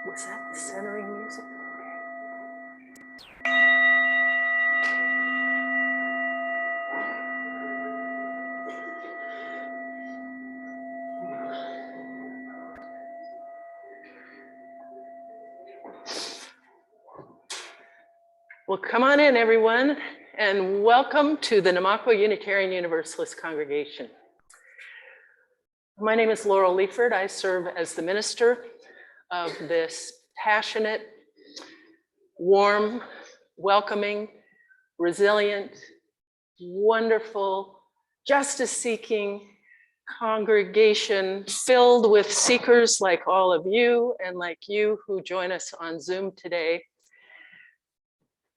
Was that the centering music? Well, come on in, everyone, and welcome to the Namaqua Unitarian Universalist Congregation. My name is Laurel Liefert. I serve as the minister of this passionate, warm, welcoming, resilient, wonderful, justice-seeking congregation filled with seekers like all of you and like you who join us on Zoom today.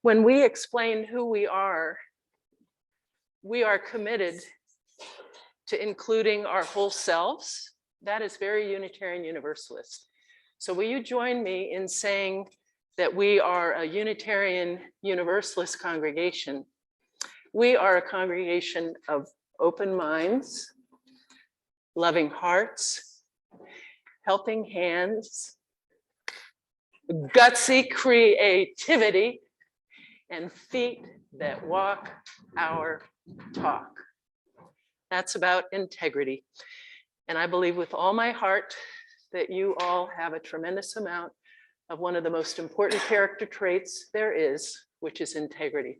When we explain who we are committed to including our whole selves. That is very Unitarian Universalist. So will you join me in saying that we are a Unitarian Universalist congregation? We are a congregation of open minds, loving hearts, helping hands, gutsy creativity, and feet that walk our talk. That's about integrity. And I believe with all my heart that you all have a tremendous amount of one of the most important character traits there is, which is integrity.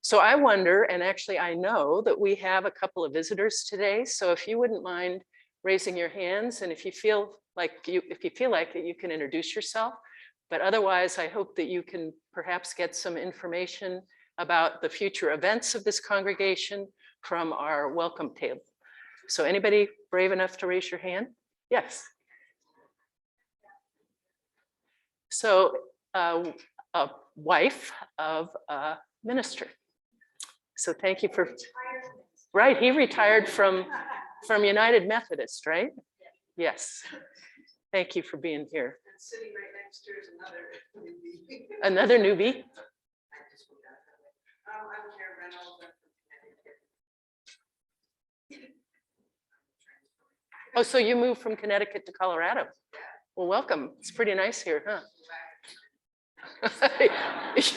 So I wonder, and actually I know that we have a couple of visitors today. So if you wouldn't mind raising your hands, and if you feel like it, you can introduce yourself. But otherwise, I hope that you can perhaps get some information about the future events of this congregation from our welcome table. So anybody brave enough to raise your hand? Yes. So a wife of a minister. So thank you for, right, he retired from United Methodist, right? Yes. Thank you for being here. And sitting right next to her is another newbie. Another newbie? I just forgot that. I'm Karen Reynolds. I'm from Connecticut. Oh, so you moved from Connecticut to Colorado? Well, welcome. It's pretty nice here, huh?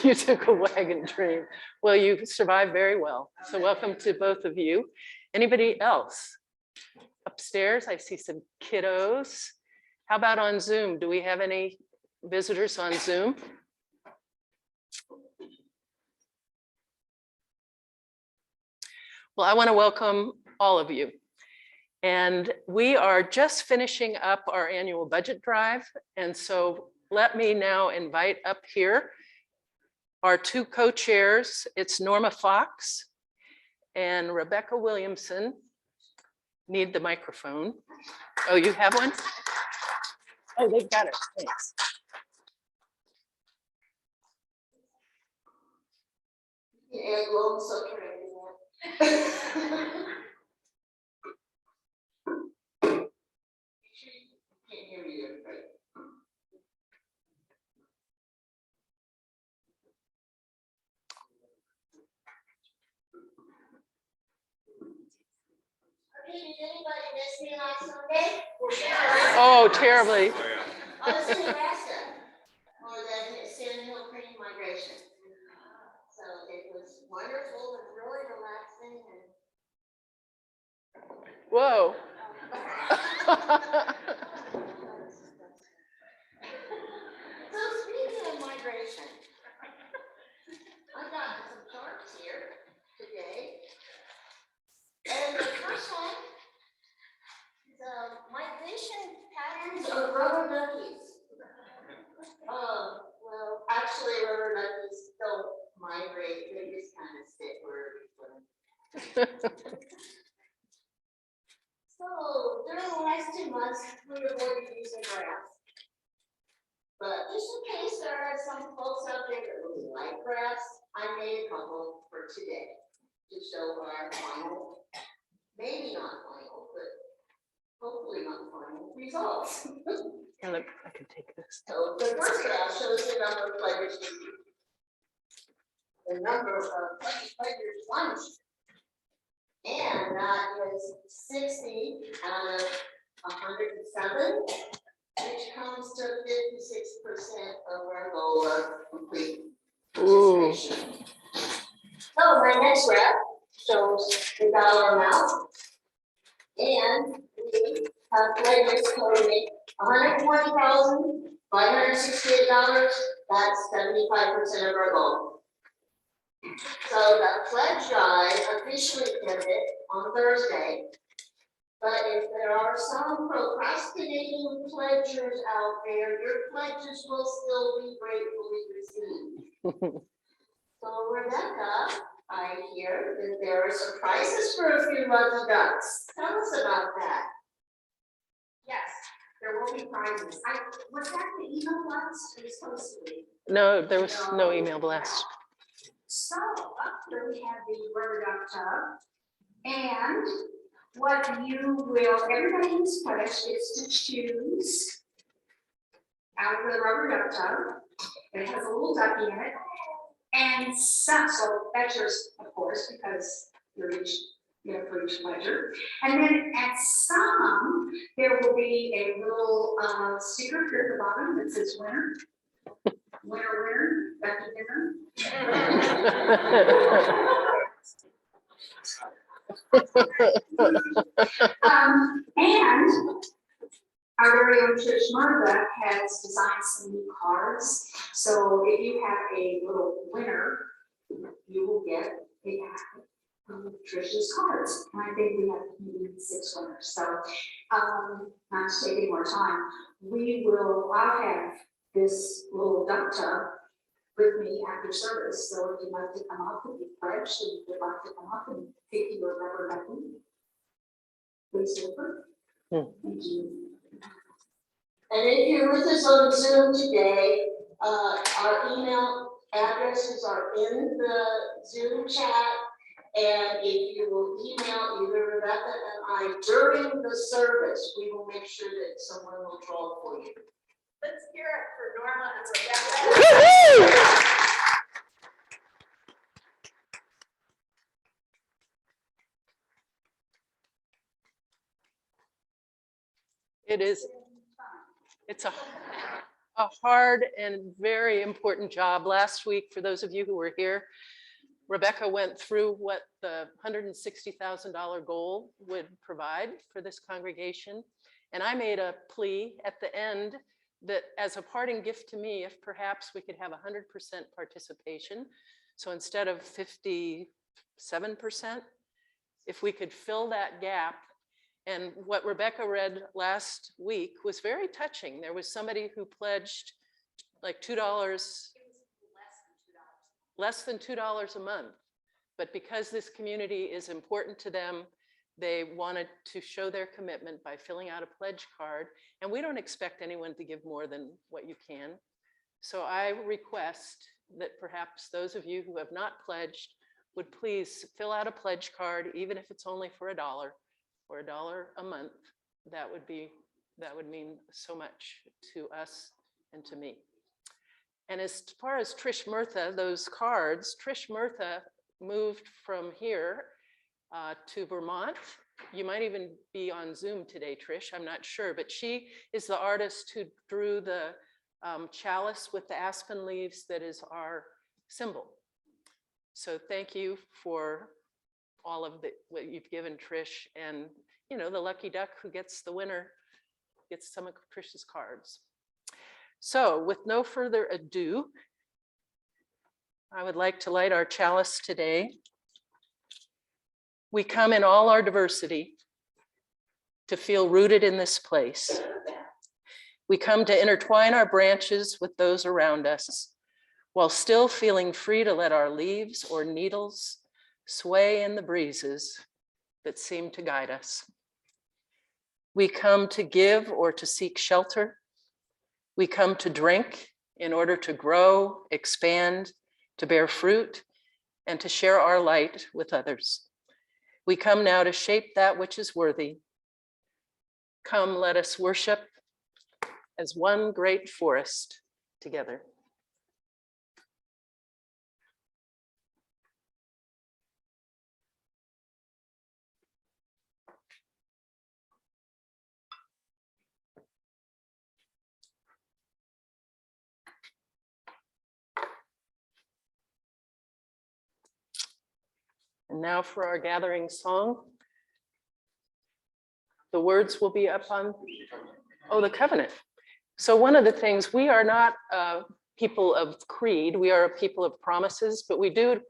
You took a wagon train. Well, you survived very well. So welcome to both of you. Anybody else? Upstairs, I see some kiddos. How about on Zoom? Do we have any visitors on Zoom? Well, I want to welcome all of you. And we are just finishing up our annual budget drive. And so let me now invite up here our two co-chairs. It's Norma Fox and Rebecca Williamson. Need the microphone. Oh, you have one? Oh, they've got it. Thanks. Yeah, well, so can't hear you, right? Okay, did anybody miss me last Sunday? Oh, terribly. I was in Nebraska for the Sand Hill Creek migration. So it was wonderful and really relaxing and Whoa. so speaking of migration, I got some charts here today. And the first one is migration patterns of rubber duckies. Well, actually rubber duckies don't migrate, they just kind of sit wherever you put them. So during the last 2 months, we avoided using graphs. But just in case there are some folks out there that really like graphs, I made a couple for today to show our final, maybe not final, but hopefully not final results. Here, look, I can take this. So the first graph shows the number of pledgers. The number of pledgers plunged. And that is 60 out of 107, which comes to 56% of our goal of complete participation. So my next graph shows the dollar amount. And we have pledges totaling $120,568. That's 75% of our goal. So the pledge drive officially ended on Thursday. But if there are some procrastinating pledgers out there, your pledges will still be gratefully received. So Rebecca, I hear that there are surprises for a few lucky ducks. Tell us about that. Yes, there will be prizes. Was that the email blast? It was supposed to be. No, there was no email blast. So up here we have the rubber duck tub. And what you will, everybody who's pledged is to choose out of the rubber duck tub. It has a little ducky in it. And some, so that's yours, of course, because you're each, you have for each pledger. And then at some, there will be a little sticker here at the bottom that says winner. Winner, winner, ducky dinner. And our very own Trish Martha has designed some new cards. So if you have a little winner, you will get a packet of Trish's cards. And I think we have maybe 6 winners. So not to take any more time, I'll have this little duck tub with me after service. So if you'd like to come up and be pledged, and if you'd like to come up and pick your rubber ducky, please do it. Thank you. And if you're with us on Zoom today, our email addresses are in the Zoom chat. And if you will email either Rebecca and I during the service, we will make sure that someone will draw for you. Let's hear it for Norma and Rebecca. It is, it's a hard and very important job. Last week, for those of you who were here, Rebecca went through what the $160,000 goal would provide for this congregation. And I made a plea at the end that as a parting gift to me, if perhaps we could have 100% participation, so instead of 57%, if we could fill that gap. And what Rebecca read last week was very touching. There was somebody who pledged like $2, less than $2 a month. But because this community is important to them, they wanted to show their commitment by filling out a pledge card. And we don't expect anyone to give more than what you can. So I request that perhaps those of you who have not pledged would please fill out a pledge card, even if it's only for $1 or $1 a month. That would mean so much to us and to me. And as far as Trish Murtha, those cards, Trish Murtha moved from here to Vermont. You might even be on Zoom today, Trish, I'm not sure, but she is the artist who drew the chalice with the aspen leaves that is our symbol. So thank you for all of what you've given, Trish, and the lucky duck who gets the winner gets some of Trish's cards. So with no further ado, I would like to light our chalice today. We come in all our diversity to feel rooted in this place. We come to intertwine our branches with those around us, while still feeling free to let our leaves or needles sway in the breezes that seem to guide us. We come to give or to seek shelter. We come to drink in order to grow, expand, to bear fruit, and to share our light with others. We come now to shape that which is worthy. Come, let us worship as one great forest together. And now for our gathering song. The words will be up on, the covenant. So one of the things, we are not people of creed, we are a people of promises, but we do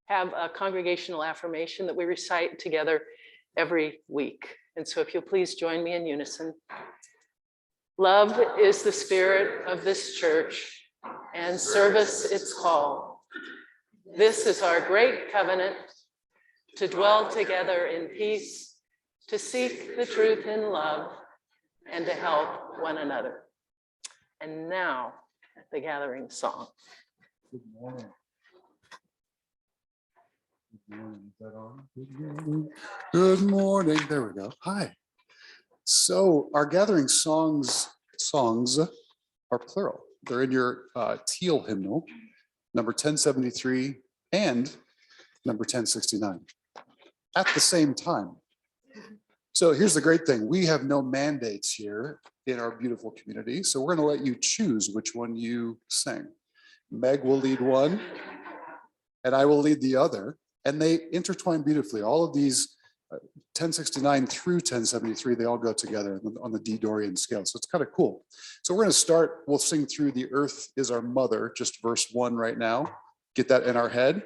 have a congregational affirmation that we recite together every week. And so if you'll please join me in unison. Love is the spirit of this church, and service its call. This is our great covenant, to dwell together in peace, to seek the truth in love, and to help one another. And now, the gathering song. Good morning. Good morning. Is that on? Good morning. Good morning. There we go. Hi. So our gathering songs are plural. They're in your teal hymnal, number 1073 and number 1069 at the same time. So here's the great thing. We have no mandates here in our beautiful community. So we're going to let you choose which one you sing. Meg will lead one and I will lead the other. And they intertwine beautifully. All of these 1069 through 1073, they all go together on the D Dorian scale. So it's kind of cool. So we're going to start, we'll sing through The Earth is Our Mother, just verse 1 right now. Get that in our head.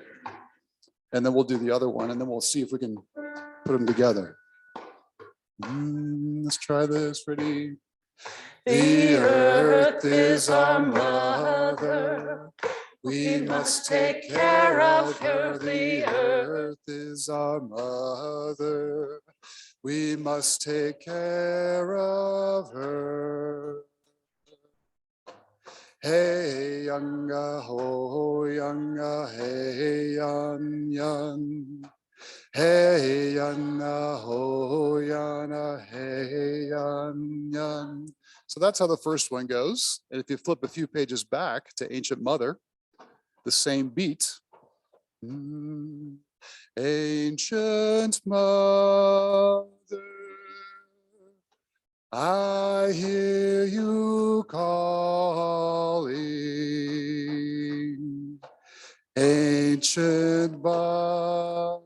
And then we'll do the other one, and then we'll see if we can put them together. Let's try this. Ready? The earth is our mother. We must take care of her. The earth is our mother. We must take care of her. Hey yanga ho yanga hey yan yan. Hey yana ho yana hey yan yan. So that's how the first one goes. And if you flip a few pages back to Ancient Mother, the same beat. Ancient Mother, I hear you calling. Ancient Mother,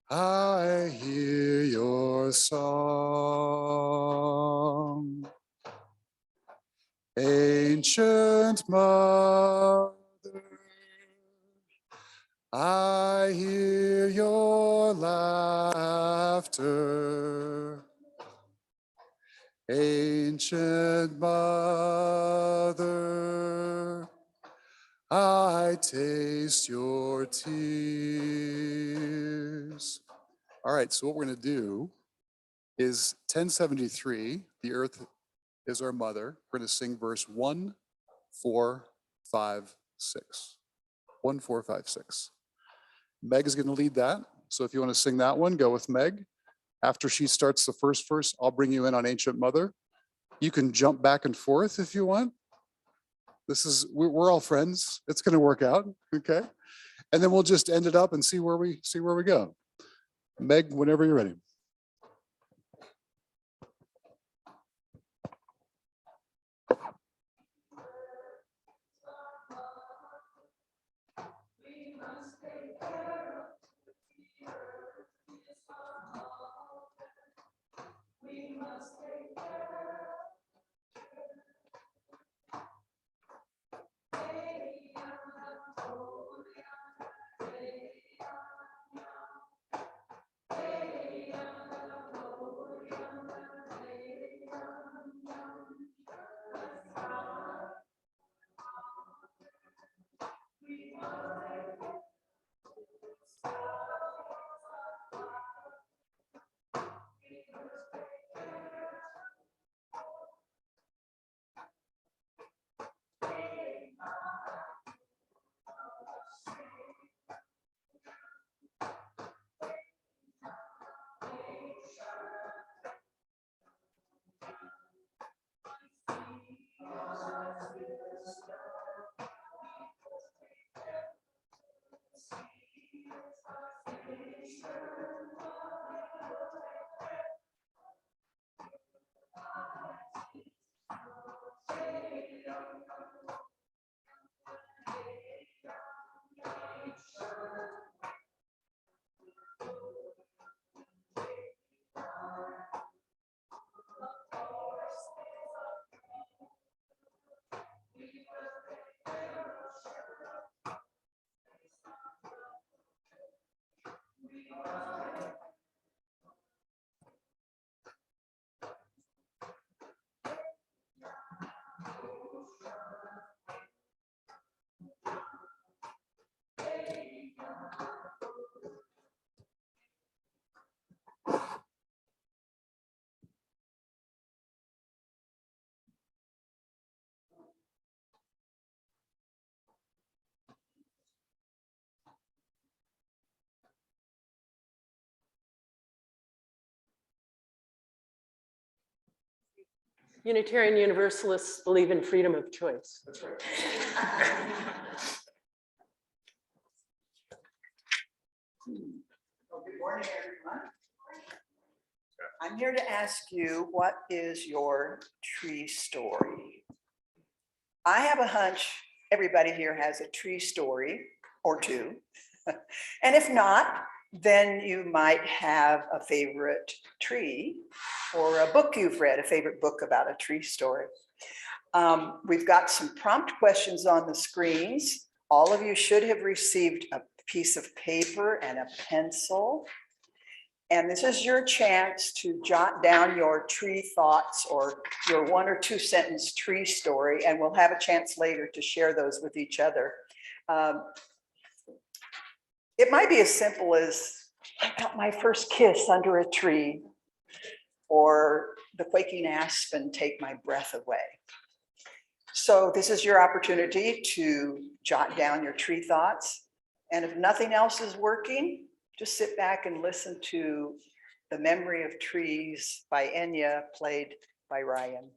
I hear your song. Ancient mother, I hear your laughter. Ancient mother, I taste your tears. All right, so what we're going to do is 1073, the earth is our mother. We're going to sing verse 1, 4, 5, 6. 1, 4, 5, 6. Meg is going to lead that. So if you want to sing that one, go with Meg. After she starts the first verse, I'll bring you in on Ancient Mother. You can jump back and forth if you want. We're all friends. It's going to work out. Okay. And then we'll just end it up and see where we go. Meg, whenever you're ready. Unitarian Universalists believe in freedom of choice. That's right. Well, good morning, everyone. I'm here to ask you, what is your tree story? I have a hunch everybody here has a tree story or two. And if not, then you might have a favorite tree or a book you've read, a favorite book about a tree story. We've got some prompt questions on the screens. All of you should have received a piece of paper and a pencil. And this is your chance to jot down your tree thoughts or your 1 or 2 sentence tree story, and we'll have a chance later to share those with each other. It might be as simple as, I got my first kiss under a tree, or the quaking aspen take my breath away. So this is your opportunity to jot down your tree thoughts. And if nothing else is working, just sit back and listen to The Memory of Trees by Enya, played by Ryan.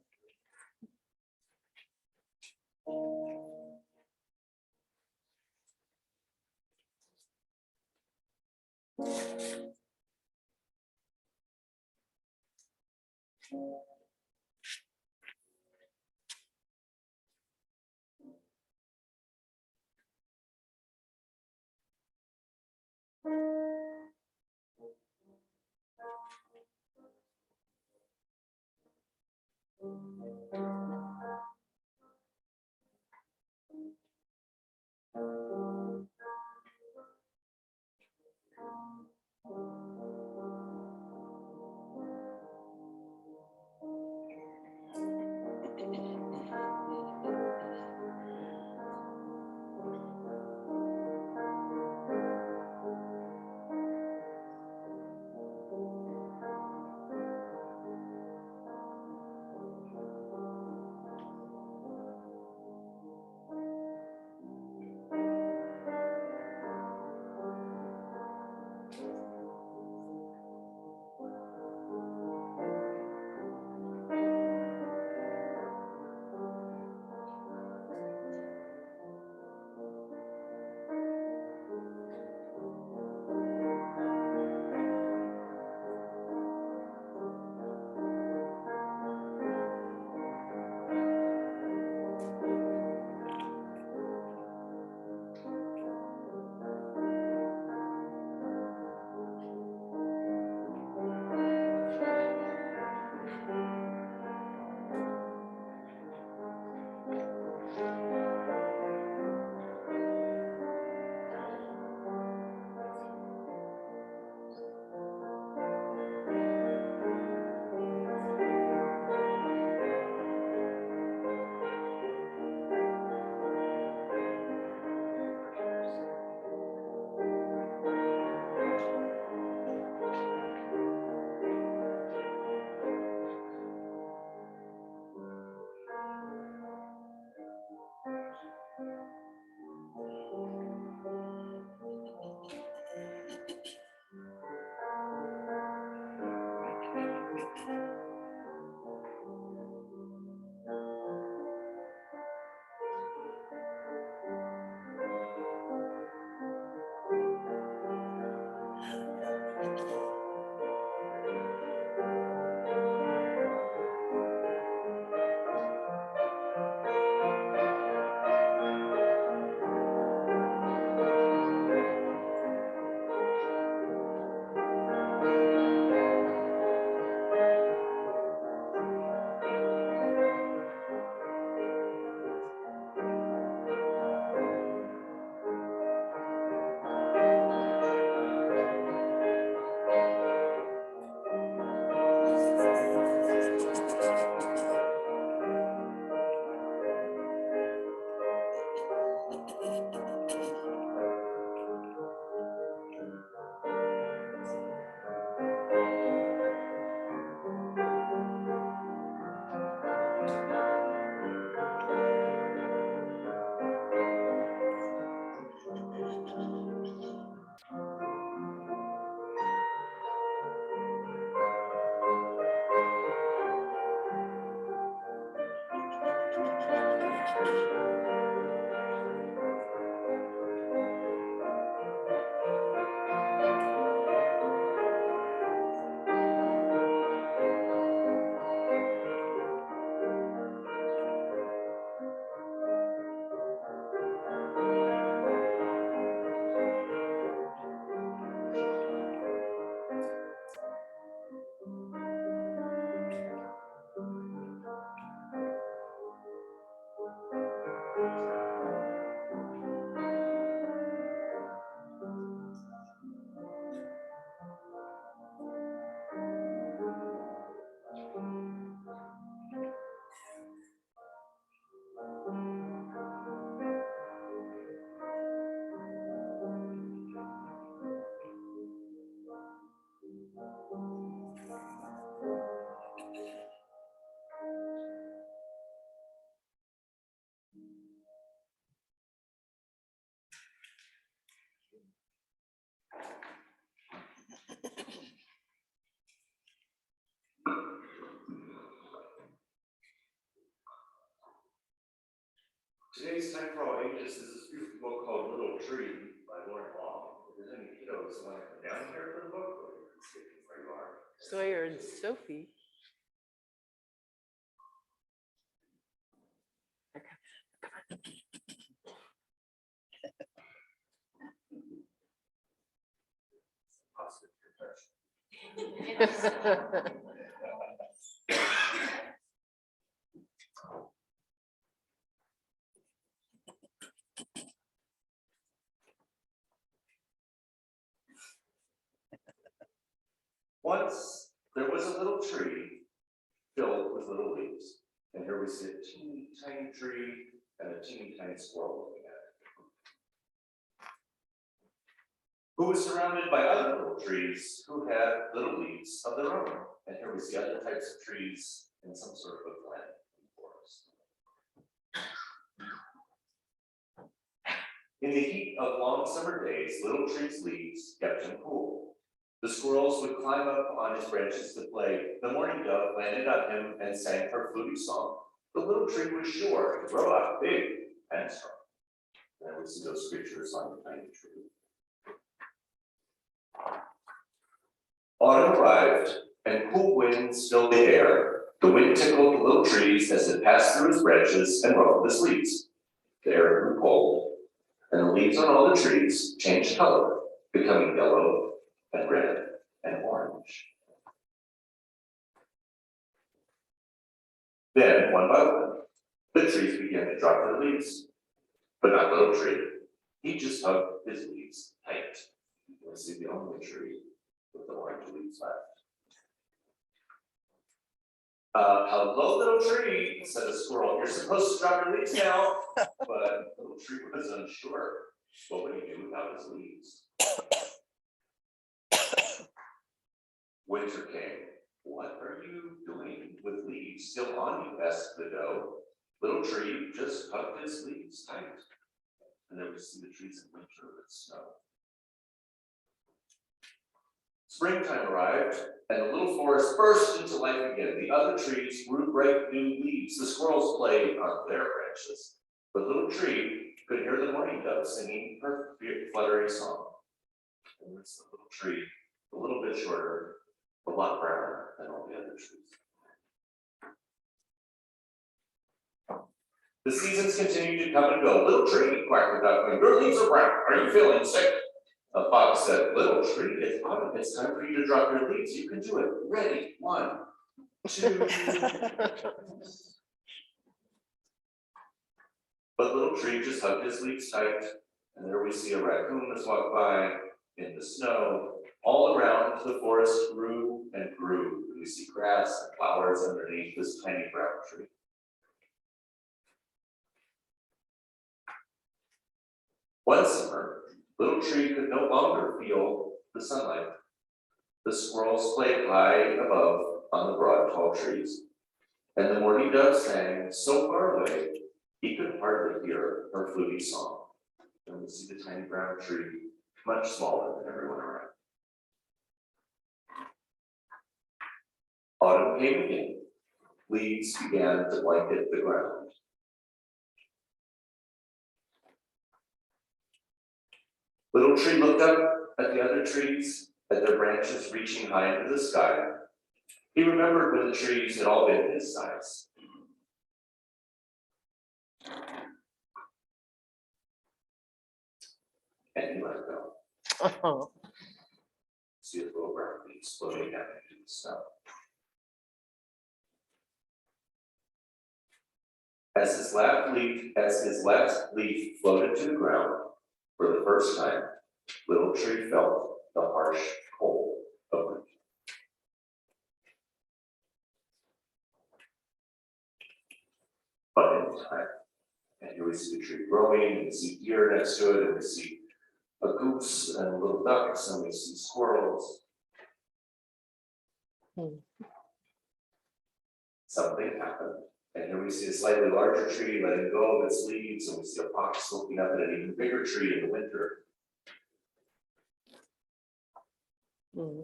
It's Time for All Ages. This is a beautiful book called Little Tree by Laurel. If there's any kiddos who want to come down here for the book, or you can stay where you are. Sawyer and Sophie. Positive confession. Once there was a little tree filled with little leaves, and here we see a teeny tiny tree and a teeny tiny squirrel looking at it, who was surrounded by other little trees who had little leaves of their own. And here we see other types of trees in some sort of a glen in the forest. In the heat of long summer days, little tree's leaves kept him cool. The squirrels would climb up on his branches to play. The mourning dove landed on him and sang her fluty song. The little tree was sure to grow up big and strong. There we see those creatures on the tiny tree. Autumn arrived, and cool winds filled the air. The wind tickled the little trees as it passed through his branches and ruffled his leaves. The air grew cold, and the leaves on all the trees changed color, becoming yellow and red and orange. Then, one by one, the trees began to drop their leaves. But not Little Tree. He just hugged his leaves tight. You see the only tree with the orange leaves left. Hello, Little Tree, said the squirrel. You're supposed to drop your leaves now. But Little Tree was unsure. What would he do without his leaves? Winter came. What are you doing with leaves still on you? Asked the doe. Little Tree just hugged his leaves tight. And then we see the trees in winter with snow. Springtime arrived, and the little forest burst into life again. The other trees grew bright new leaves. The squirrels played on their branches. But Little Tree could hear the mourning dove singing her fluttery song. And it's the little tree, a little bit shorter, a lot browner than all the other trees. The seasons continued to come and go. Little Tree, quacked the duckling, your leaves are brown. Are you feeling sick? A fox said, Little Tree, it's autumn. It's time for you to drop your leaves. You can do it. Ready? 1, 2. But Little Tree just hugged his leaves tight. And there we see a raccoon that's walked by in the snow. All around, the forest grew and grew. We see grass and flowers underneath this tiny brown tree. One summer, Little Tree could no longer feel the sunlight. The squirrels played high above on the broad, tall trees, and the mourning dove sang so far away he could hardly hear her fluty song. And we see the tiny brown tree, much smaller than everyone around. Autumn came again. Leaves began to blanket the ground. Little Tree looked up at the other trees, at their branches reaching high into the sky. He remembered when the trees had all been his size. And he let go. Oh, See his little brown leaves floating down into the snow. As his last leaf floated to the ground, for the first time, Little Tree felt the harsh cold of winter. But in time, and here we see the tree growing, and we see deer next to it, and we see a goose and little ducks, and we see squirrels. Something happened. And here we see a slightly larger tree letting go of its leaves, and we see a fox looking up at an even bigger tree in the winter. mm.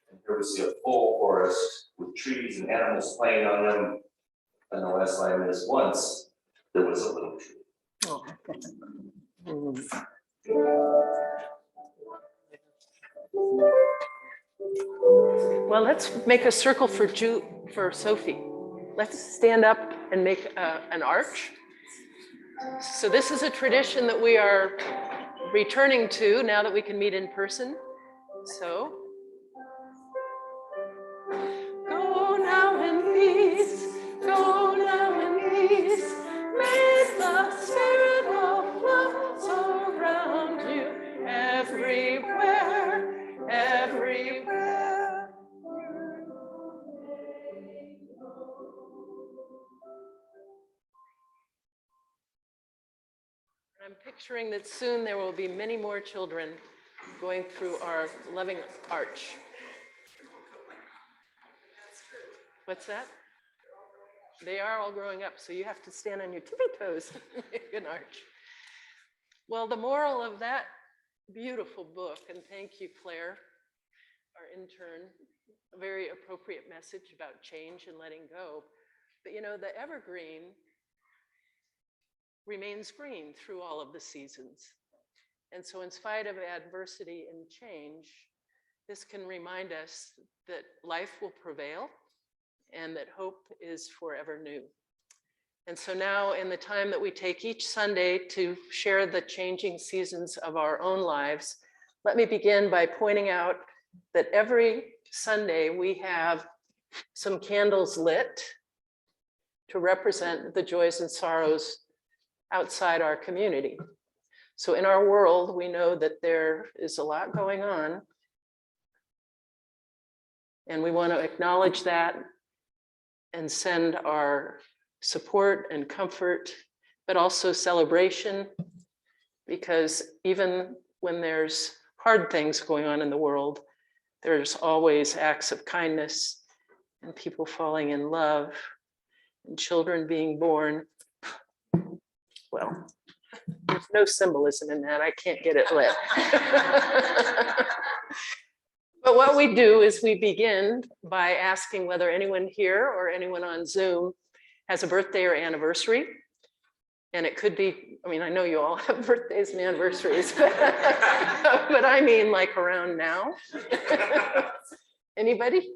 And here we see a full forest with trees and animals playing on them. And the last line is, once there was a little tree. Oh. Mm. Well, let's make a circle for Sophie. Let's stand up and make an arch. So this is a tradition that we are returning to now that we can meet in person. So go now in peace, go now in peace. May the spirit of love surround you everywhere, everywhere. I'm picturing that soon there will be many more children going through our loving arch. What's that? They are all growing up, so you have to stand on your tippy toes to make an arch. Well, the moral of that beautiful book, and thank you, Claire, our intern, a very appropriate message about change and letting go. But you know, the evergreen remains green through all of the seasons. And so in spite of adversity and change, this can remind us that life will prevail and that hope is forever new. And so now in the time that we take each Sunday to share the changing seasons of our own lives, let me begin by pointing out that every Sunday we have some candles lit to represent the joys and sorrows outside our community. So in our world, we know that there is a lot going on, and we want to acknowledge that and send our support and comfort, but also celebration, because even when there's hard things going on in the world, there's always acts of kindness and people falling in love and children being born. Well, there's no symbolism in that. I can't get it lit. But what we do is we begin by asking whether anyone here or anyone on Zoom has a birthday or anniversary. And it could be, I mean, I know you all have birthdays and anniversaries, but I mean like around now. Anybody?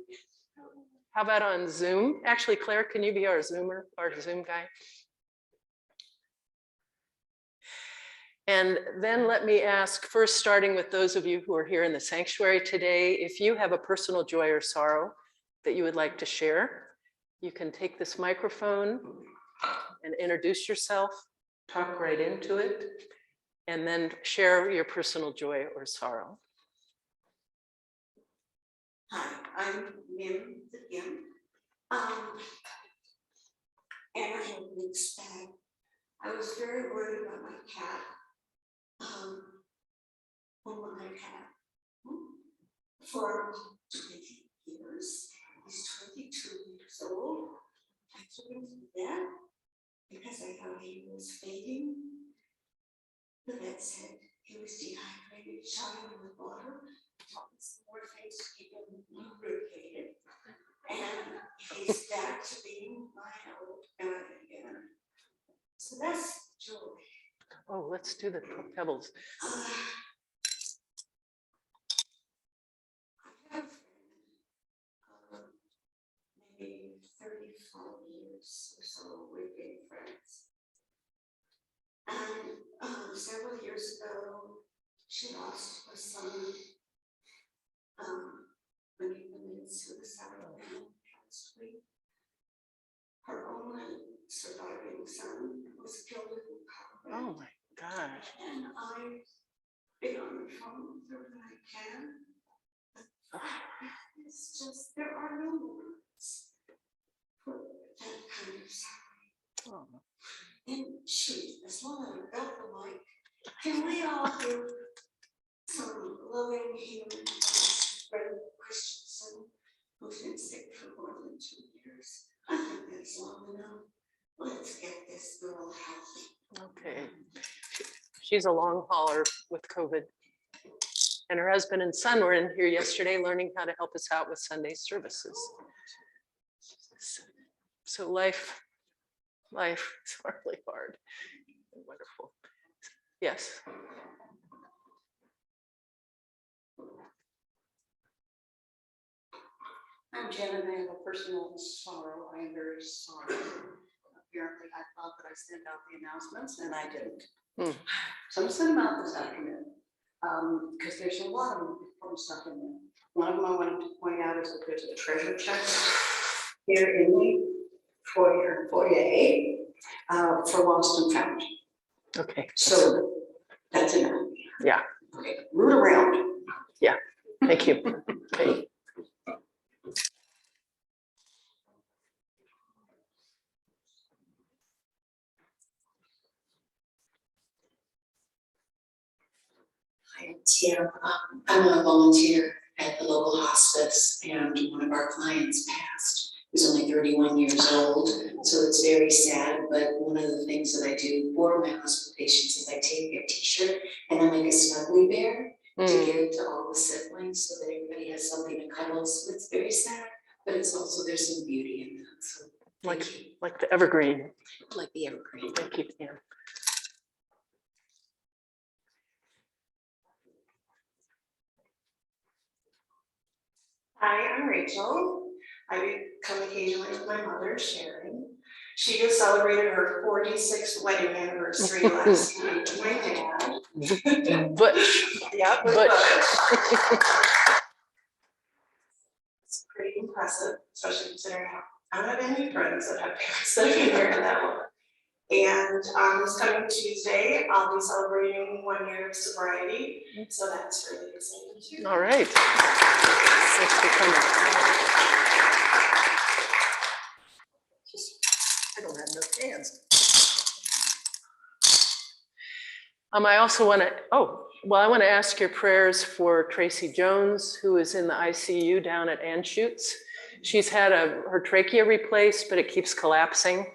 How about on Zoom? Actually, Claire, can you be our Zoomer, our Zoom guy? And then let me ask, first starting with those of you who are here in the sanctuary today, if you have a personal joy or sorrow that you would like to share, you can take this microphone and introduce yourself, talk right into it, and then share your personal joy or sorrow. Hi, I'm Mim the Gim. And I have a mixed bag. I was very worried about my cat. Whom I've had for 20 years. He's 22 years old. I took him to the vet because I thought he was fading. The vet said he was dehydrated, shot him with water, took some more things to keep him lubricated. And he's back to being my old guy again. So that's joy. Oh, let's do the pebbles. I have maybe 35 years or so we've been friends. And several years ago, she lost her son when he committed suicide and passed away. Her only surviving son was killed in a car Oh wreck. my gosh. And I've been on the phone with her when I can. It's just, there are no words for that kind of suffering. Oh. And she, as long as I got the mic, can we all give some loving healing to Brenda Christensen, who's been sick for more than 2 years? I think that's long enough. Let's get this girl healthy. Okay. She's a long hauler with COVID. And her husband and son were in here yesterday learning how to help us out with Sunday services. So life life is really hard and wonderful. Yes. I'm Jen and I have a personal sorrow. I am very sorry. Apparently, I thought that I sent out the announcements and I didn't. Hmm. So I'm sending them out this afternoon. Because there's a lot of important stuff in there. One of them I wanted to point out is that there's a treasure chest here in the foyer for lost and found. Okay. So that's enough. Yeah. Okay, root around. Thank you. Okay. Hi, Tim. I'm a volunteer at the local hospice, and one of our clients passed. He was only 31 years old, so it's very sad. But one of the things that I do for my hospital patients is I take their T-shirt and I make a snuggly bear to Mm. give to all the siblings, so that everybody has something to cuddle. So it's very sad, but it's also, there's some beauty in that. So thank you. Like the evergreen. Like the evergreen. Thank you, Pam. Hi, I'm Rachel. I come occasionally with my mother, Sharon. She just celebrated her 46th wedding anniversary last week with my dad. Butch. Yeah, with Butch. Butch. It's pretty impressive, especially considering I don't have any friends that have parents that have been married that long. And this coming Tuesday, I'll be celebrating 1 year of sobriety, so that's really exciting too. All right. Thanks for coming. I don't have no hands. I also want to, I want to ask your prayers for Tracy Jones, who is in the ICU down at Anschutz. She's had her trachea replaced, but it keeps collapsing.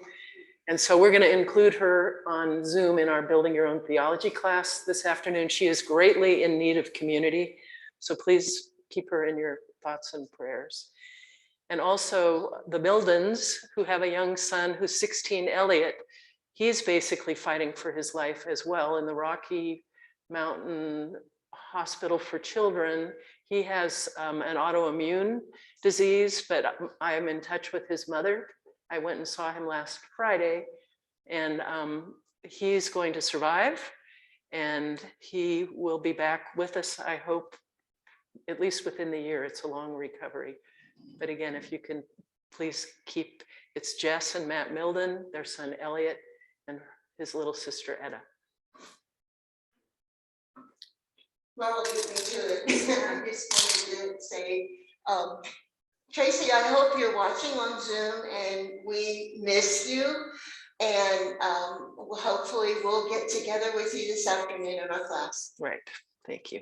And so we're going to include her on Zoom in our Building Your Own Theology class this afternoon. She is greatly in need of community. So please keep her in your thoughts and prayers. And also the Mildens, who have a young son who's 16, Elliot. He's basically fighting for his life as well in the Rocky Mountain Hospital for Children. He has an autoimmune disease, but I am in touch with his mother. I went and saw him last Friday, and he's going to survive, and he will be back with us, I hope, at least within the year. It's a long recovery. But again, if you can please keep, it's Jess and Matt Milden, their son Elliot, and his little sister Etta. Well, you can do it. I'm just going to say, Tracy, I hope you're watching on Zoom and we miss you. And hopefully we'll get together with you this afternoon in our class. Right, thank you.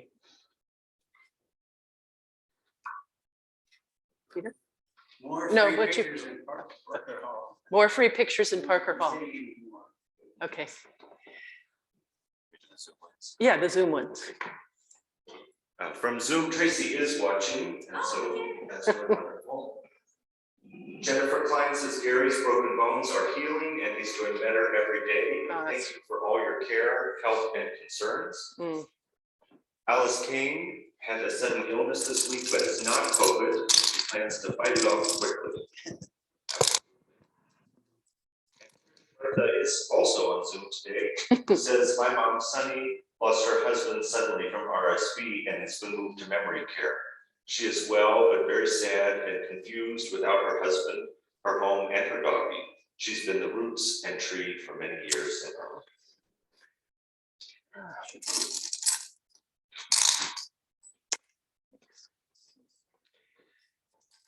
Peter? More No, free what you- pictures in Parker Hall. More free pictures in Parker Hall. Okay. Yeah, the Zoom ones. From Zoom, Tracy is watching, and so that's really wonderful. Jennifer Klein says Gary's broken bones are healing and he's doing better every day. Thank you for all your care, help, and concerns. Mm. Alice King had a sudden illness this week, but it's not COVID. She plans to fight it off quickly. Martha is also on Zoom today. Says, my mom, Sunny, lost her husband suddenly from RSV and has been moved to memory care. She is well, but very sad and confused without her husband, her home, and her doggy. She's been the roots and tree for many years in her life.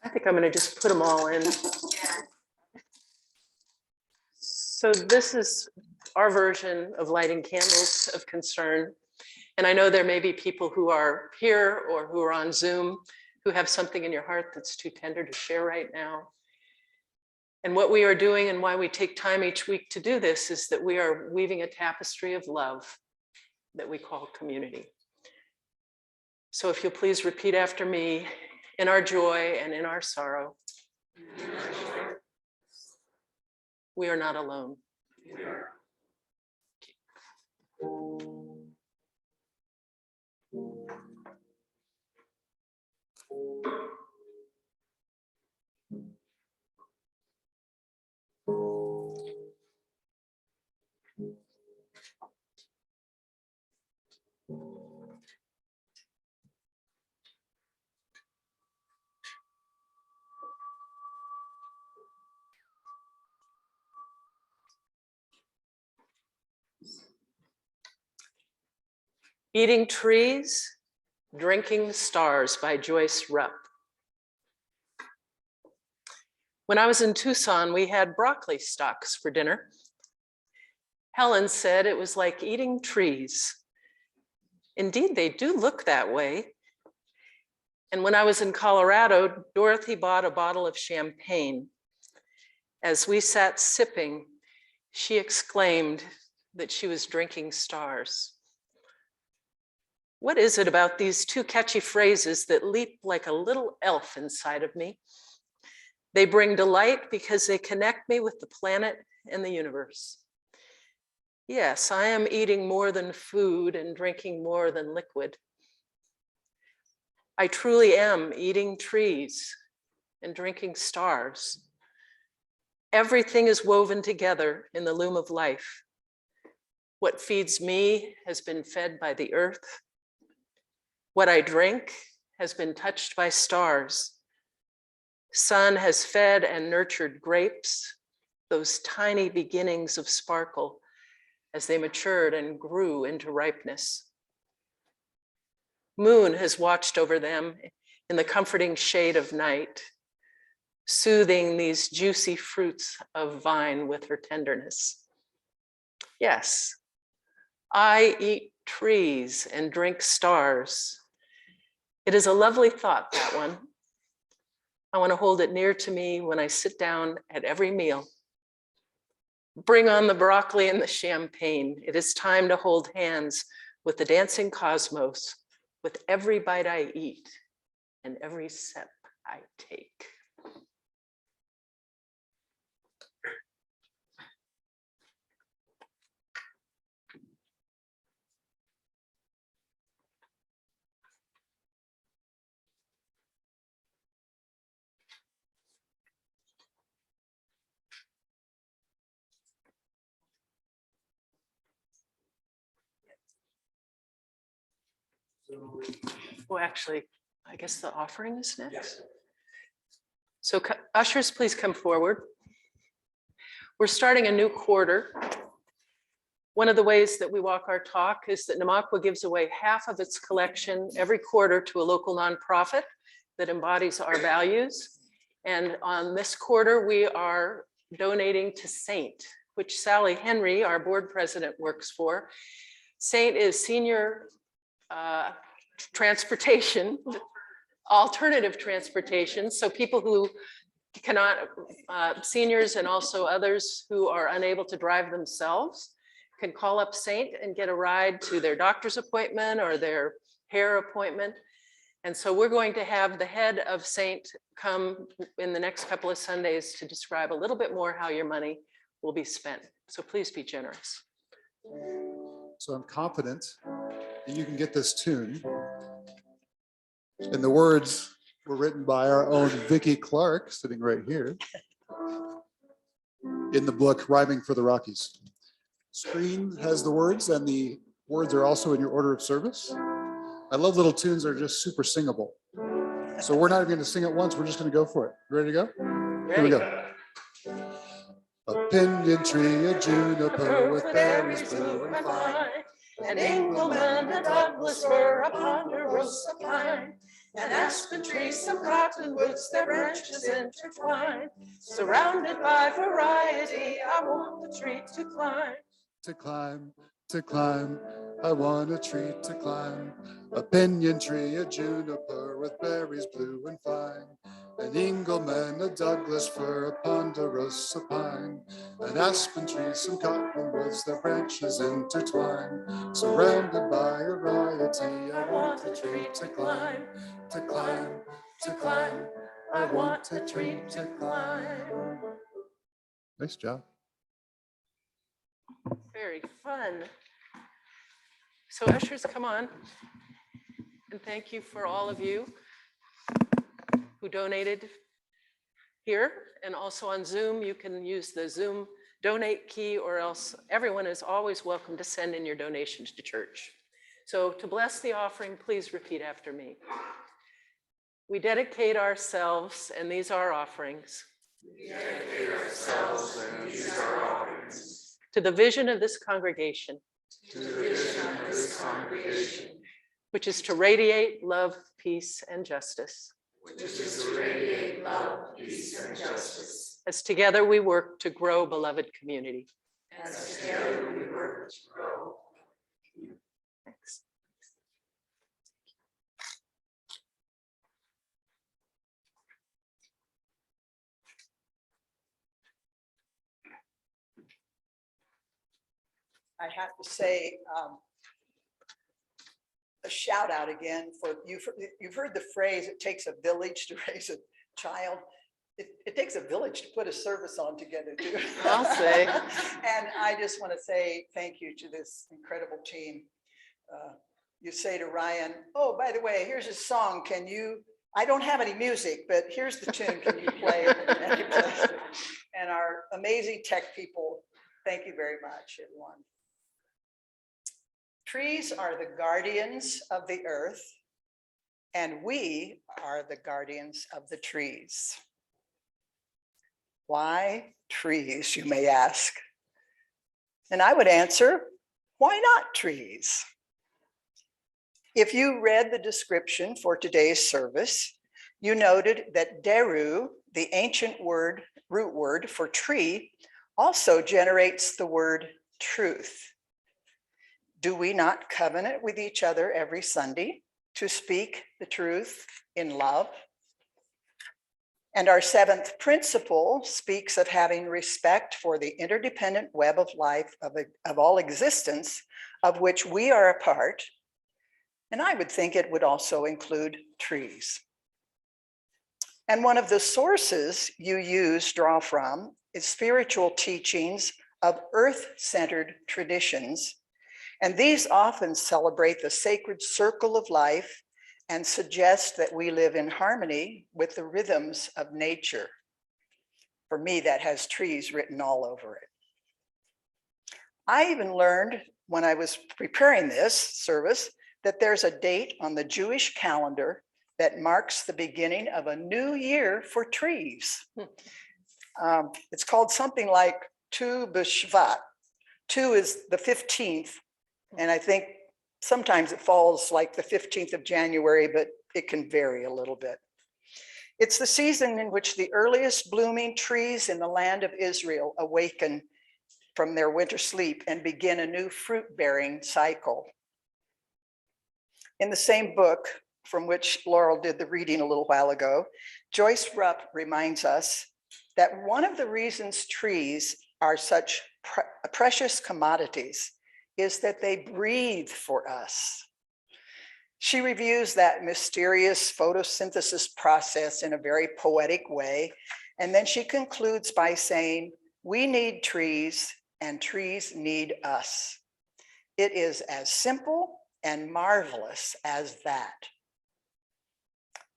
I think I'm going to just put them all in. So this is our version of lighting candles of concern. And I know there may be people who are here or who are on Zoom who have something in your heart that's too tender to share right now. And what we are doing and why we take time each week to do this is that we are weaving a tapestry of love that we call community. So if you'll please repeat after me, in our joy and in our sorrow, We are not alone. We are. Eating Trees, Drinking Stars by Joyce Rupp. When I was in Tucson, we had broccoli stalks for dinner. Helen said it was like eating trees. Indeed, they do look that way. And when I was in Colorado, Dorothy bought a bottle of champagne. As we sat sipping, she exclaimed that she was drinking stars. What is it about these two catchy phrases that leap like a little elf inside of me? They bring delight because they connect me with the planet and the universe. Yes, I am eating more than food and drinking more than liquid. I truly am eating trees and drinking stars. Everything is woven together in the loom of life. What feeds me has been fed by the earth. What I drink has been touched by stars. Sun has fed and nurtured grapes, those tiny beginnings of sparkle as they matured and grew into ripeness. Moon has watched over them in the comforting shade of night, soothing these juicy fruits of vine with her tenderness. Yes, I eat trees and drink stars. It is a lovely thought, that one. I want to hold it near to me when I sit down at every meal. Bring on the broccoli and the champagne. It is time to hold hands with the dancing cosmos, with every bite I eat and every sip I take. Oh, actually, I guess the offering is next. Yes. So ushers, please come forward. We're starting a new quarter. One of the ways that we walk our talk is that Namakwa gives away half of its collection every quarter to a local nonprofit that embodies our values. And on this quarter, we are donating to Saint, which Sally Henry, our board president, works for. Saint is senior transportation, alternative transportation. So people who cannot, seniors and also others who are unable to drive themselves can call up Saint and get a ride to their doctor's appointment or their hair appointment. And so we're going to have the head of Saint come in the next couple of Sundays to describe a little bit more how your money will be spent. So please be generous. So I'm confident that you can get this tune. And the words were written by our own Vicki Clark, sitting right here, in the book Rhyming for the Rockies. Screen has the words, and the words are also in your order of service. I love little tunes that are just super singable. So we're not even going to sing it once. We're just going to go for it. You ready to go? Here we go. A pinyon tree, a juniper with berries blue and fine. An Engelmann, a Douglas fir, a ponderosa pine. An aspen tree, some cottonwoods, their branches intertwine. Surrounded by variety, I want the tree to climb. To climb, to climb, I want a tree to climb. A pinyon tree, a juniper with berries blue and fine. An Engelmann, a Douglas fir, a ponderosa pine. An aspen tree, some cottonwoods, their branches intertwine. Surrounded by variety, I want a tree to climb. To climb, to climb, I want a tree to climb. Nice job. Very fun. So ushers, come on. And thank you for all of you who donated here and also on Zoom. You can use the Zoom donate key, or else everyone is always welcome to send in your donations to church. So to bless the offering, please repeat after me. We dedicate ourselves, and these are offerings. We dedicate ourselves, and these are offerings. To the vision of this congregation. To the vision of this congregation. Which is to radiate love, peace, and justice. Which is to radiate love, peace, and justice. As together we work to grow beloved community. As together we work to grow. Thanks. I have to say, a shout out again for you've heard the phrase, it takes a village to raise a child. It takes a village to put a service on together too. I'll say. And I just want to say thank you to this incredible team. You say to Ryan, oh, by the way, here's a song. Can you, I don't have any music, but here's the tune. Can you play it? And he plays it. And our amazing tech people, thank you very much, everyone. Trees are the guardians of the earth, and we are the guardians of the trees. Why trees, you may ask? And I would answer, why not trees? If you read the description for today's service, you noted that Deru, the ancient root word for tree, also generates the word truth. Do we not covenant with each other every Sunday to speak the truth in love? And our seventh principle speaks of having respect for the interdependent web of life of all existence, of which we are a part. And I would think it would also include trees. And one of the sources you draw from is spiritual teachings of earth-centered traditions. And these often celebrate the sacred circle of life and suggest that we live in harmony with the rhythms of nature. For me, that has trees written all over it. I even learned when I was preparing this service that there's a date on the Jewish calendar that marks the beginning of a new year for trees. It's called something like Tu B'Shvat. Tu is the 15th. And I think sometimes it falls like the 15th of January, but it can vary a little bit. It's the season in which the earliest blooming trees in the land of Israel awaken from their winter sleep and begin a new fruit-bearing cycle. In the same book from which Laurel did the reading a little while ago, Joyce Rupp reminds us that one of the reasons trees are such precious commodities is that they breathe for us. She reviews that mysterious photosynthesis process in a very poetic way, and then she concludes by saying, we need trees and trees need us. It is as simple and marvelous as that.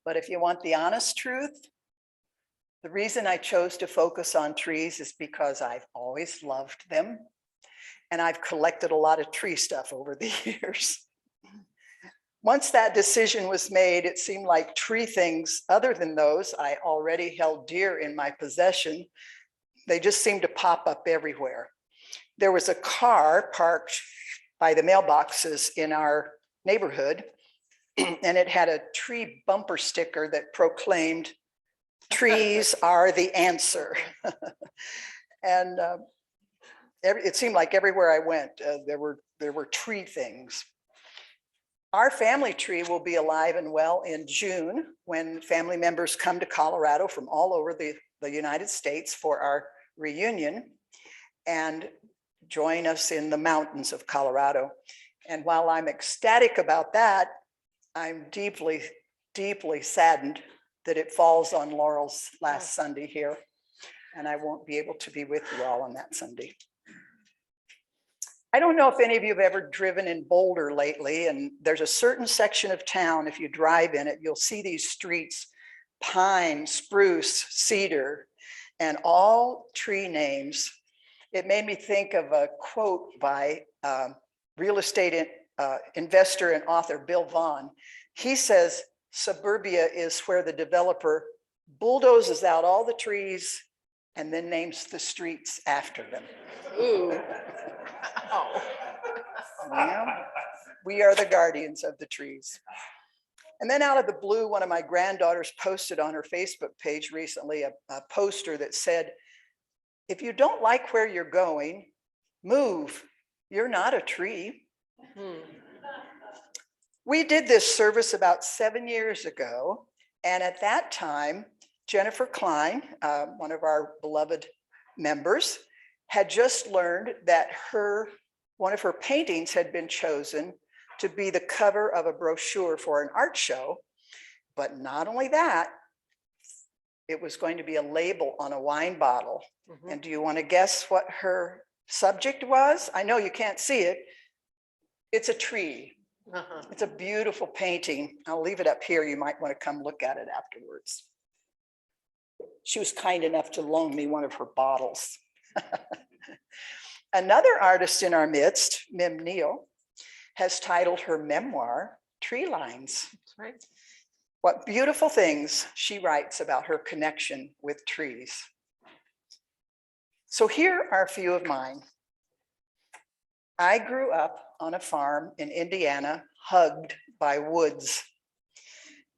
But if you want the honest truth, the reason I chose to focus on trees is because I've always loved them. And I've collected a lot of tree stuff over the years. Once that decision was made, it seemed like tree things other than those I already held dear in my possession, they just seemed to pop up everywhere. There was a car parked by the mailboxes in our neighborhood, and it had a tree bumper sticker that proclaimed, trees are the answer. And it seemed like everywhere I went, there were tree things. Our family tree will be alive and well in June when family members come to Colorado from all over the United States for our reunion and join us in the mountains of Colorado. And while I'm ecstatic about that, I'm deeply, deeply saddened that it falls on Laurel's last Sunday here, and I won't be able to be with you all on that Sunday. I don't know if any of you have ever driven in Boulder lately, and there's a certain section of town, if you drive in it, you'll see these streets, pine, spruce, cedar, and all tree names. It made me think of a quote by real estate investor and author Bill Vaughan. He says, suburbia is where the developer bulldozes out all the trees and then names the streets after them. Ooh. Oh. Well, we are the guardians of the trees. And then out of the blue, one of my granddaughters posted on her Facebook page recently a poster that said, if you don't like where you're going, move. You're not a tree. We did this service about 7 years ago. And at that time, Jennifer Klein, one of our beloved members, had just learned that one of her paintings had been chosen to be the cover of a brochure for an art show. But not only that, it was going to be a label on a wine bottle. And do you want to guess what her subject was? I know you can't see it. It's a tree. It's a beautiful painting. I'll leave it up here. You might want to come look at it afterwards. She was kind enough to loan me one of her bottles. Another artist in our midst, Mim Neal, has titled her memoir, Tree Lines. That's right. What beautiful things she writes about her connection with trees. So here are a few of mine. I grew up on a farm in Indiana, hugged by woods.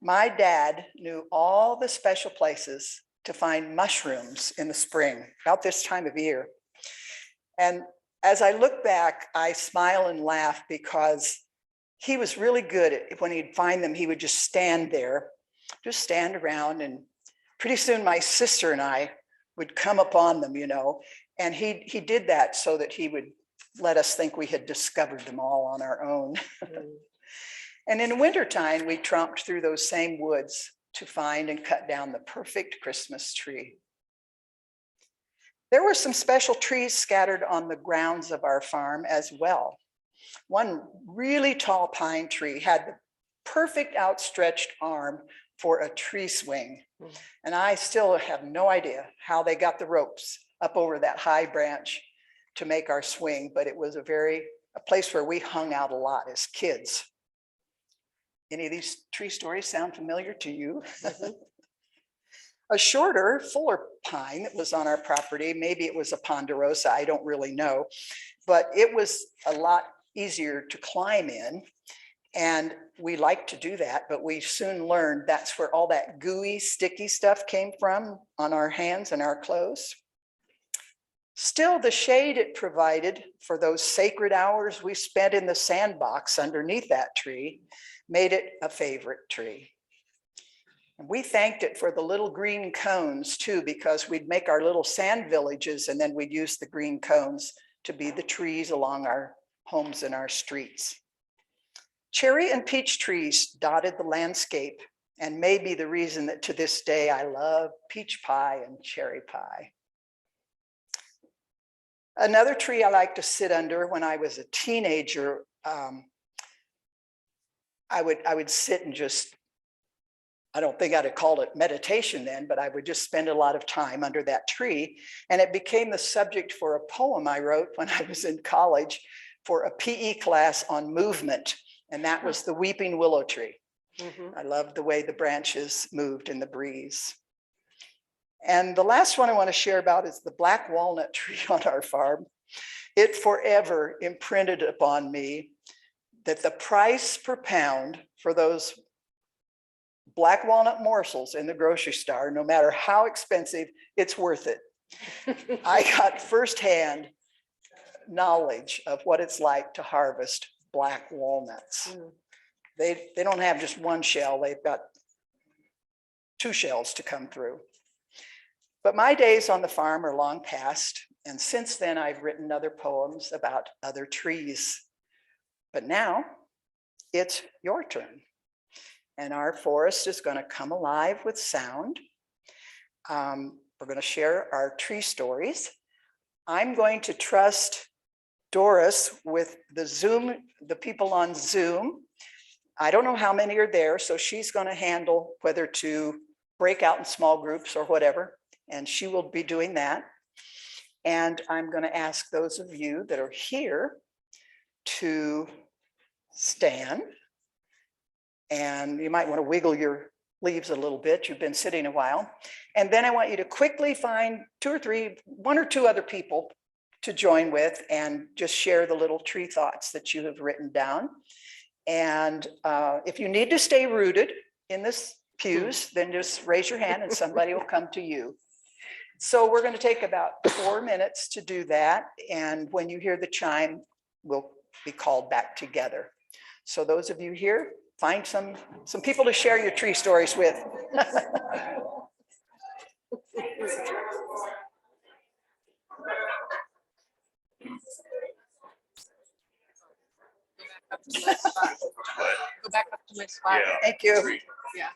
My dad knew all the special places to find mushrooms in the spring, about this time of year. And as I look back, I smile and laugh because he was really good at, when he'd find them, he would just stand there, just stand around. And pretty soon my sister and I would come upon them, you know, and he did that so that he would let us think we had discovered them all on our own. And in wintertime, we tromped through those same woods to find and cut down the perfect Christmas tree. There were some special trees scattered on the grounds of our farm as well. One really tall pine tree had the perfect outstretched arm for a tree swing. And I still have no idea how they got the ropes up over that high branch to make our swing, but it was a place where we hung out a lot as kids. Any of these tree stories sound familiar to you? A shorter, fuller pine that was on our property, maybe it was a ponderosa, I don't really know, but it was a lot easier to climb in. And we liked to do that, but we soon learned that's where all that gooey, sticky stuff came from on our hands and our clothes. Still, the shade it provided for those sacred hours we spent in the sandbox underneath that tree made it a favorite tree. And we thanked it for the little green cones too, because we'd make our little sand villages and then we'd use the green cones to be the trees along our homes and our streets. Cherry and peach trees dotted the landscape and may be the reason that to this day I love peach pie and cherry pie. Another tree I like to sit under when I was a teenager, I would sit and just, I don't think I'd have called it meditation then, but I would just spend a lot of time under that tree. And it became the subject for a poem I wrote when I was in college for a PE class on movement. And that was the weeping willow tree. I loved the way the branches moved in the breeze. And the last one I want to share about is the black walnut tree on our farm. It forever imprinted upon me that the price per pound for those black walnut morsels in the grocery store, no matter how expensive, it's worth it. I got firsthand knowledge of what it's like to harvest black walnuts. They don't have just one shell, they've got 2 shells to come through. But my days on the farm are long past, and since then I've written other poems about other trees. But now it's your turn. And our forest is going to come alive with sound. We're going to share our tree stories. I'm going to trust Doris with the Zoom, the people on Zoom. I don't know how many are there, so she's going to handle whether to break out in small groups or whatever, and she will be doing that. And I'm going to ask those of you that are here to stand. And you might want to wiggle your leaves a little bit. You've been sitting a while. And then I want you to quickly find one or two other people to join with and just share the little tree thoughts that you have written down. And if you need to stay rooted in this pews, then just raise your hand and somebody will come to you. So we're going to take about 4 minutes to do that. And when you hear the chime, we'll be called back together. So those of you here, find some people to share your tree stories with. Go back up to my spot. Thank you. Yeah.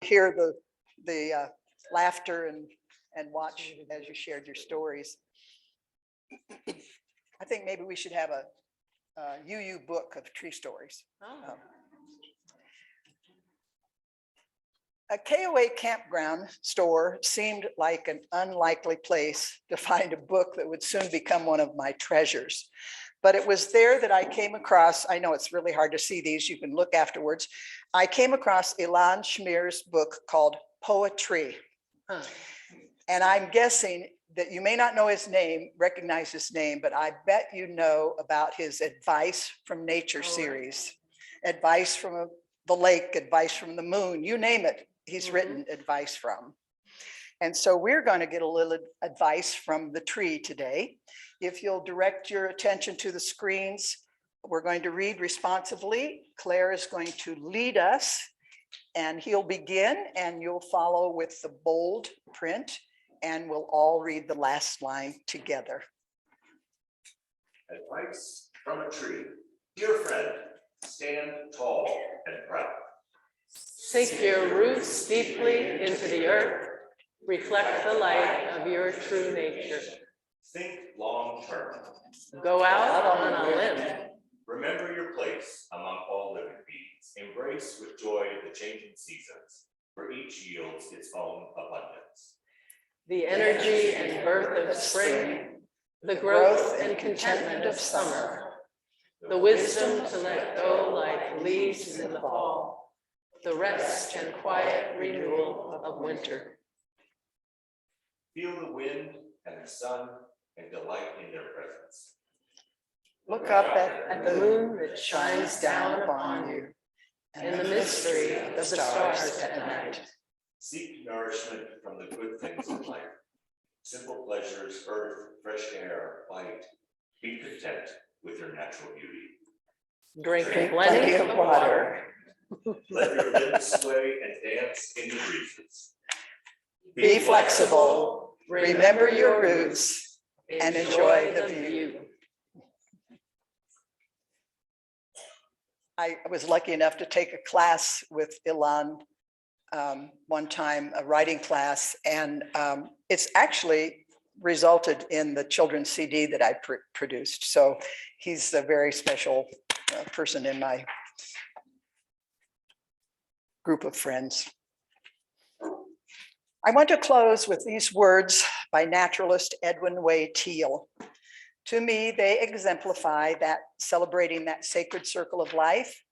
Hear the laughter and watch as you shared your stories. I think maybe we should have a UU book of tree stories. Oh. A KOA campground store seemed like an unlikely place to find a book that would soon become one of my treasures. But it was there that I came across, I know it's really hard to see these, you can look afterwards. I came across Ilan Schmear's book called Poetry. Huh. And I'm guessing that you may not know his name, recognize his name, but I bet you know about his Advice from Nature series. Advice from the lake, advice from the moon, you name it, he's written advice from. And so we're going to get a little advice from the tree today. If you'll direct your attention to the screens, we're going to read responsively. Claire is going to lead us, and he'll begin, and you'll follow with the bold print, and we'll all read the last line together. Advice from a tree. Dear friend, stand tall and proud. Sink your roots deeply into the earth. Reflect the light of your true nature. Think long term. Go out on a limb. Remember your place among all living beings. Embrace with joy the changing seasons, for each yields its own abundance. The energy and birth of spring, the growth and contentment of summer, the wisdom to let go like leaves in the fall, the rest and quiet renewal of winter. Feel the wind and the sun and delight in their presence. Look up at the moon that shines down upon you, and the mystery of the stars at night. Seek nourishment from the good things of life. Simple pleasures, earth, fresh air, light. Be content with your natural beauty. Drink Drink plenty of water. Let your limbs sway and dance in the breezes. Be flexible, remember your roots, and enjoy the view. I was lucky enough to take a class with Ilan one time, a writing class, and it's actually resulted in the children's CD that I produced. So he's a very special person in my group of friends. I want to close with these words by naturalist Edwin Way Teale. To me, they exemplify that celebrating that sacred circle of life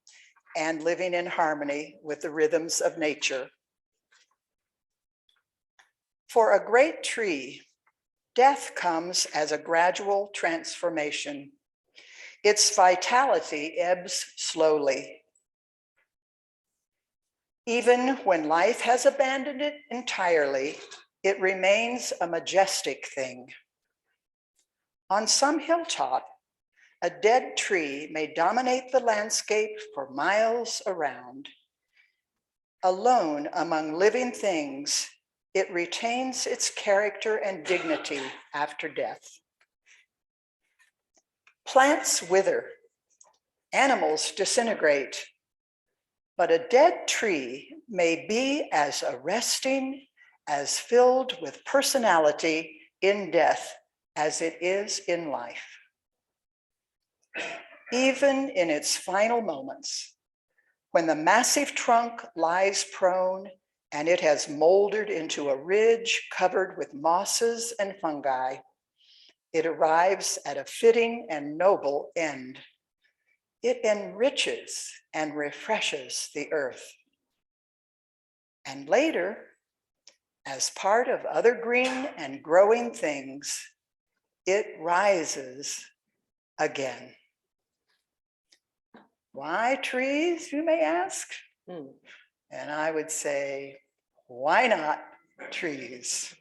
and living in harmony with the rhythms of nature. For a great tree, death comes as a gradual transformation. Its vitality ebbs slowly. Even when life has abandoned it entirely, it remains a majestic thing. On some hilltop, a dead tree may dominate the landscape for miles around. Alone among living things, it retains its character and dignity after death. Plants wither, animals disintegrate, but a dead tree may be as arresting, as filled with personality in death as it is in life. Even in its final moments, when the massive trunk lies prone and it has moldered into a ridge covered with mosses and fungi, it arrives at a fitting and noble end. It enriches and refreshes the earth. And later, as part of other green and growing things, it rises again. Why trees, you may ask? And I would say, why not trees?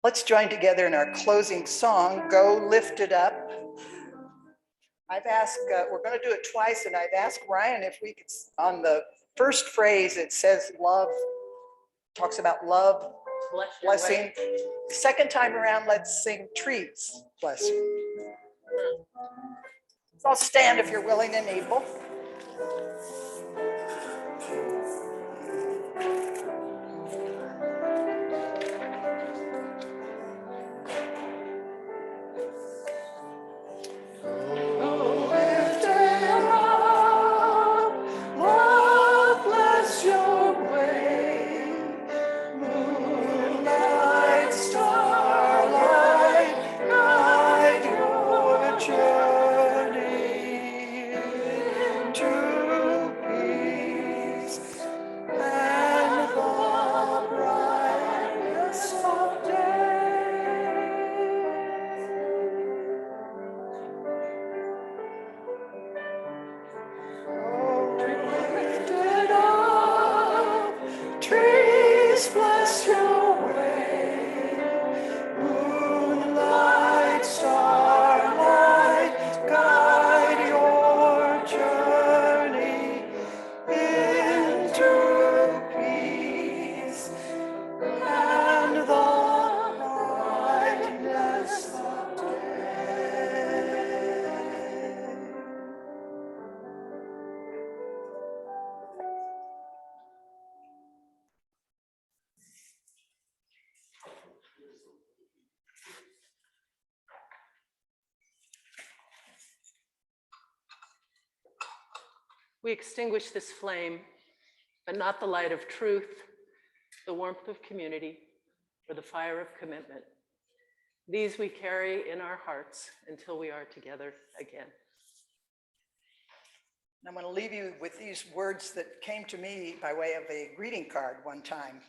Let's join together in our closing song, Go Lift It Up. I've asked, we're going to do it twice, and I've asked Ryan if we could, on the first phrase, it says love, talks about love, blessing. Second time around, let's sing trees, blessing. So I'll stand if you're willing and able. To lights your way. Moonlight, starlight, guide your journey into peace and the brightness of day. We extinguish this flame, but not the light of truth, the warmth of community, or the fire of commitment. These we carry in our hearts until we are together again. I'm going to leave you with these words that came to me by way of a greeting card one time.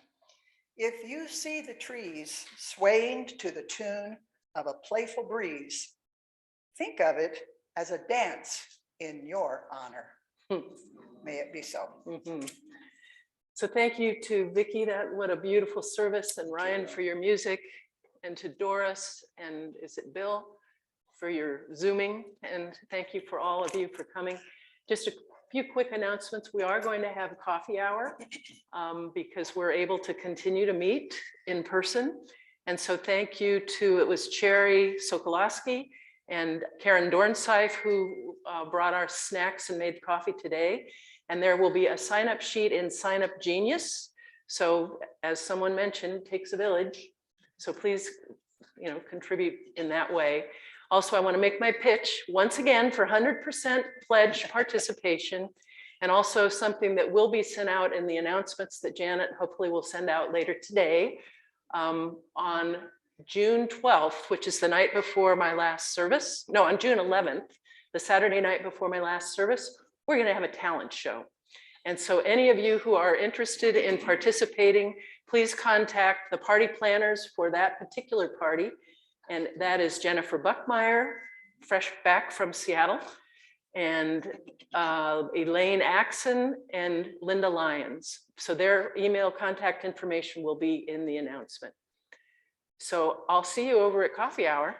If you see the trees swaying to the tune of a playful breeze, think of it as a dance in your honor. May it be so. Mhm. So thank you to Vicki, what a beautiful service, and Ryan for your music, and to Doris, and is it Bill, for your Zooming, and thank you for all of you for coming. Just a few quick announcements. We are going to have a coffee hour because we're able to continue to meet in person. And so thank you to, it was Cherry Sokolowski and Karen Dornseif who brought our snacks and made coffee today. And there will be a sign-up sheet in Sign Up Genius. So as someone mentioned, it takes a village. So please, contribute in that way. Also, I want to make my pitch once again for 100% pledge participation, and also something that will be sent out in the announcements that Janet hopefully will send out later today. On June 12th, which is the night before my last service, no, on June 11th, the Saturday night before my last service, we're going to have a talent show. And so any of you who are interested in participating, please contact the party planners for that particular party. And that is Jennifer Buckmeyer, fresh back from Seattle, and Elaine Axon and Linda Lyons. So their email contact information will be in the announcement. So I'll see you over at coffee hour.